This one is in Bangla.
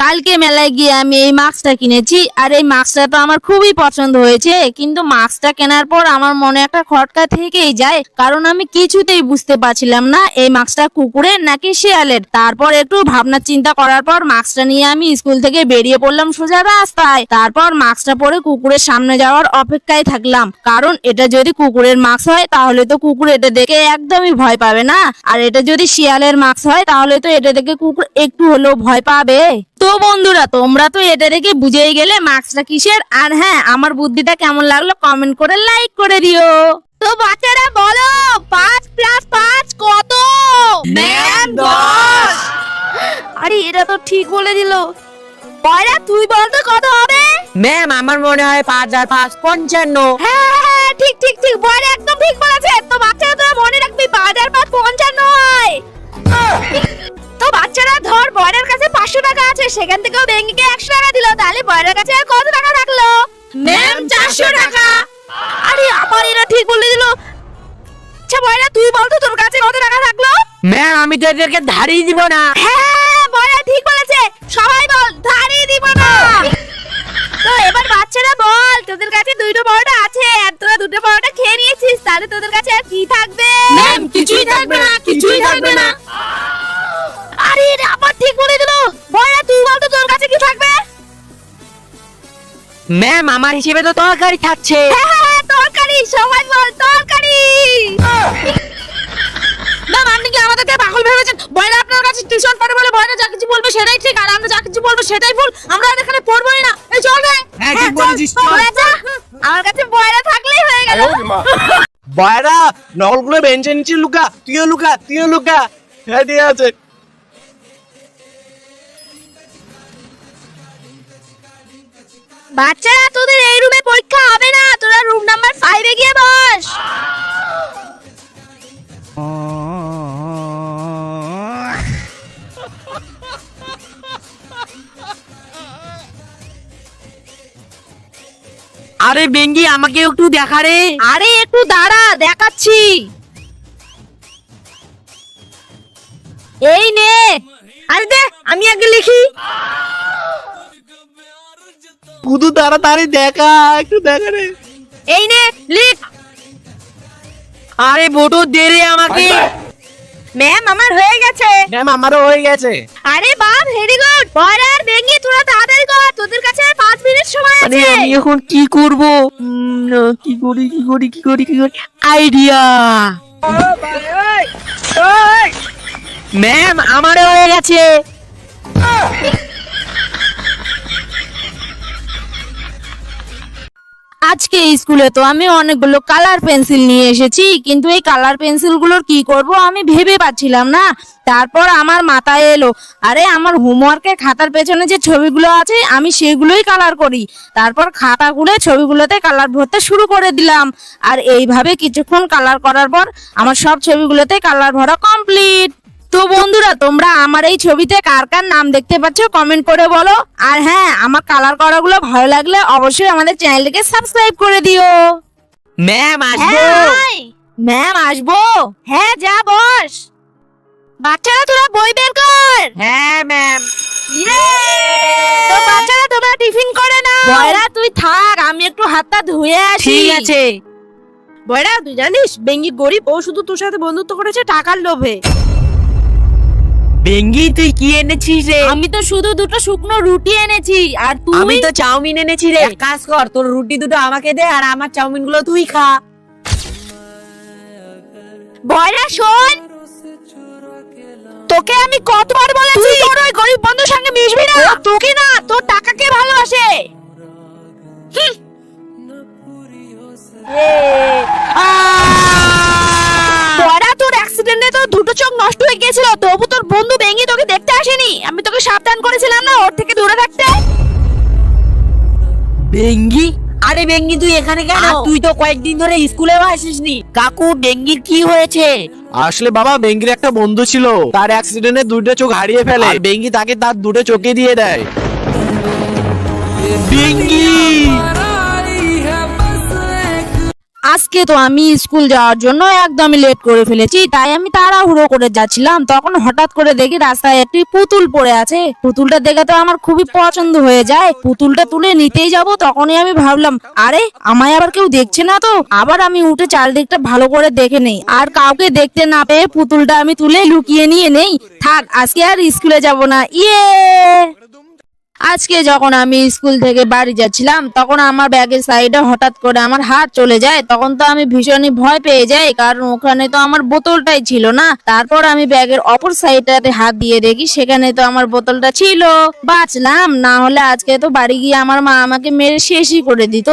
কালকে মেলায় গিয়ে আমি এই মাস্কটা কিনেছি, আর এই মাস্কটা তো আমার খুবই পছন্দ হয়েছে। কিন্তু মাস্কটা কেনার পর আমার মনে একটা খটকা থেকেই যায়, কারণ আমি কিছুতেই বুঝতে পারছিলাম না এই মাস্কটা কুকুরের নাকি শিয়ালের। তারপর একটু ভাবনা চিন্তা করার পর মাস্কটা নিয়ে আমি স্কুল থেকে বেরিয়ে পড়লাম সোজা রাস্তায়। তারপর মাস্কটা পরে কুকুরের সামনে যাওয়ার অপেক্ষায় থাকলাম, কারণ এটা যদি কুকুরের মাস্ক হয় তাহলে তো কুকুর এটা দেখে একদমই ভয় পাবে না, আর এটা যদি শিয়ালের মাস্ক হয় তাহলে তো এটা দেখে কুকুর একটু হলেও ভয় পাবে। তো বন্ধুরা, তোমরা তো এটা দেখে বুঝেই গেলে মাস্কটা কিসের। আর হ্যাঁ, আমার বুদ্ধিটা কেমন লাগলো কমেন্ট করে লাইক করে দিও। তো বাচ্চারা বলো, 5+5 কত? ম্যাম 10। আরে এটা তো ঠিক বলে দিল। পয়রা তুই বল তো কত হবে? ম্যাম আমার মনে হয় 5 আর 5 55। হ্যাঁ ঠিক ঠিক ঠিক, বয়রা একদম ঠিক বলেছে। তো বাচ্চারা তোরা মনে রাখবি 5 আর 5 55 হয়। তো বাচ্চারা ধর, বয়রার কাছে 500 টাকা আছে, সেখান থেকেও বেঙ্গিকে 100 টাকা দিল, তাহলে বয়রার কাছে আর কত টাকা থাকলো? ম্যাম 400 টাকা। আরে আবার এরা ঠিক বলে দিল। আচ্ছা বয়রা তুই বল তো তোর কাছে কত টাকা থাকলো? ম্যাম আমি তো এদেরকে ধারই দিব না। হ্যাঁ বয়রা ঠিক বলেছে, সবাই বল ধারই দিব না। তো এবার বাচ্চারা বল, তোদের কাছে দুটো পরোটা আছে আর তোরা দুটো পরোটা খেয়ে নিয়েছিস, তাহলে তোদের কাছে আর কি থাকবে? ম্যাম কিছুই থাকবে না, কিছুই থাকবে না। আরে এটা আবার ঠিক বলে দিল। বয়রা তুই বল তো তোর কাছে কি থাকবে? ম্যাম আমার হিসেবে তো তরকারি থাকছে। হ্যাঁ তরকারি, সবাই বল তরকারি। না আপনি কি আমাদেরকে পাগল ভেবেছেন? বয়রা আপনার কাছে টিউশন পড়ে বলে বয়রা যা কিছু বলবে সেটাই ঠিক, আর আমরা যা কিছু বলবো সেটাই ভুল। আমরা এখানে পড়বোই না। এই চল রে। হ্যাঁ ঠিক বলেছিস। আমার কাছে বয়রা থাকলেই হয়ে গেল। বয়রা নকলগুলো বেঞ্চে নিচে লুকা, তুইও লুকা, তুইও লুকা। হ্যাঁ ঠিক আছে। বাচ্চারা তোদের এই রুমে পরীক্ষা হবে না, তোরা রুম নাম্বার 5 এ গিয়ে বস। আরে বেঙ্গি আমাকে একটু দেখা রে। আরে একটু দাঁড়া, দেখাচ্ছি। এই নে। আরে দে, আমি আগে লিখি। শুধু তাড়াতাড়ি দেখা, একটু দেখা রে। এই নে লিখ। আরে বটো দে রে আমাকে। ম্যাম আমার হয়ে গেছে। ম্যাম আমারও হয়ে গেছে। আরে বাহ, ভেরি গুড। বয়রা আর বেঙ্গি তোরা তাড়াতাড়ি কর, তোদের কাছে আর 5 মিনিট সময় আরে আছে। আমি এখন কি করব? কি করি কি করি কি করি কি করি আইডিয়া। ম্যাম আমারও হয়ে গেছে। আজকে স্কুলে তো আমি অনেকগুলো কালার পেন্সিল নিয়ে এসেছি, কিন্তু এই কালার পেন্সিলগুলোর কি করব আমি ভেবে পাচ্ছিলাম না। তারপর আমার মাথায় এলো, আরে আমার হোমওয়ার্কের খাতার পেছনে যে ছবিগুলো আছে আমি সেগুলোই কালার করি। তারপর খাতা খুলে ছবিগুলোতে কালার ভরতে শুরু করে দিলাম, আর এইভাবে কিছুক্ষণ কালার করার পর আমার সব ছবিগুলোতে কালার ভরা কমপ্লিট। তো বন্ধুরা, তোমরা আমার এই ছবিতে কার কার নাম দেখতে পাচ্ছ কমেন্ট করে বলো। আর হ্যাঁ, আমার কালার করাগুলো ভালো লাগলে অবশ্যই আমাদের চ্যানেলটিকে সাবস্ক্রাইব করে দিও। ম্যাম আসবো? ম্যাম আসবো? হ্যাঁ যা বস। বাচ্চারা তোরা বই বের কর। হ্যাঁ ম্যাম। তো বাচ্চারা তোমরা টিফিন করে নাও। বয়রা তুই থাক, আমি একটু হাতটা ধুয়ে আসি। ঠিক আছে। বয়রা তুই জানিস বেঙ্গি গরিব, ও শুধু তোর সাথে বন্ধুত্ব করেছে টাকার লোভে। বেঙ্গি তুই কি এনেছিস রে? আমি তো শুধু দুটো শুকনো রুটি এনেছি, আর তুই? আমি তো চাউমিন এনেছি রে। এক কাজ কর, তোর রুটি দুটো আমাকে দে আর আমার চাউমিন গুলো তুই খা। বয়রা শোন, তোকে আমি কতবার বলেছি তোর ওই গরিব বন্ধুর সঙ্গে মিশবি না। ও তোকে না, তোর টাকাকে ভালোবাসে। বয়রা তোর অ্যাক্সিডেন্টে তো দুটো চোখ নষ্ট হয়ে গিয়েছিল, তবু তোর বন্ধু বেঙ্গি তোকে দেখতে আসেনি। আমি তোকে সাবধান করেছিলাম না ওর থেকে দূরে থাকতে। বেঙ্গি? আরে বেঙ্গি তুই এখানে কেন? তুই তো কয়েকদিন ধরে স্কুলেও আসিসনি। কাকু বেঙ্গির কি হয়েছে? আসলে বাবা বেঙ্গির একটা বন্ধু ছিল, তার অ্যাক্সিডেন্টে দুটো চোখ হারিয়ে ফেলে, আর বেঙ্গি তাকে তার দুটো চোখে দিয়ে দেয়। বেঙ্গি আজকে তো আমি স্কুল যাওয়ার জন্য একদমই লেট করে ফেলেছি, তাই আমি তাড়াহুড়ো করে যাচ্ছিলাম, তখন হঠাৎ করে দেখি রাস্তায় একটি পুতুল পড়ে আছে। পুতুলটা দেখে তো আমার খুবই পছন্দ হয়ে যায়, পুতুলটা তুলে নিতেই যাব, তখনই আমি ভাবলাম আরে আমায় আবার কেউ দেখছে না তো। আবার আমি উঠে চারদিকটা ভালো করে দেখে নেই, আর কাউকে দেখতে না পেয়ে পুতুলটা আমি তুলে লুকিয়ে নিয়ে নেই। থাক, আজকে আর স্কুলে যাব না। আজকে যখন আমি স্কুল থেকে বাড়ি যাচ্ছিলাম, তখন আমার ব্যাগের সাইডে হঠাৎ করে আমার হাত চলে যায়। তখন তো আমি ভীষণই ভয় পেয়ে যাই, কারণ ওখানে তো আমার বোতলটাই ছিল না। তারপর আমি ব্যাগের অপর সাইডটাতে হাত দিয়ে দেখি সেখানে তো আমার বোতলটা ছিল। বাঁচলাম, না হলে আজকে তো বাড়ি গিয়ে আমার মা আমাকে মেরে শেষই করে দিত।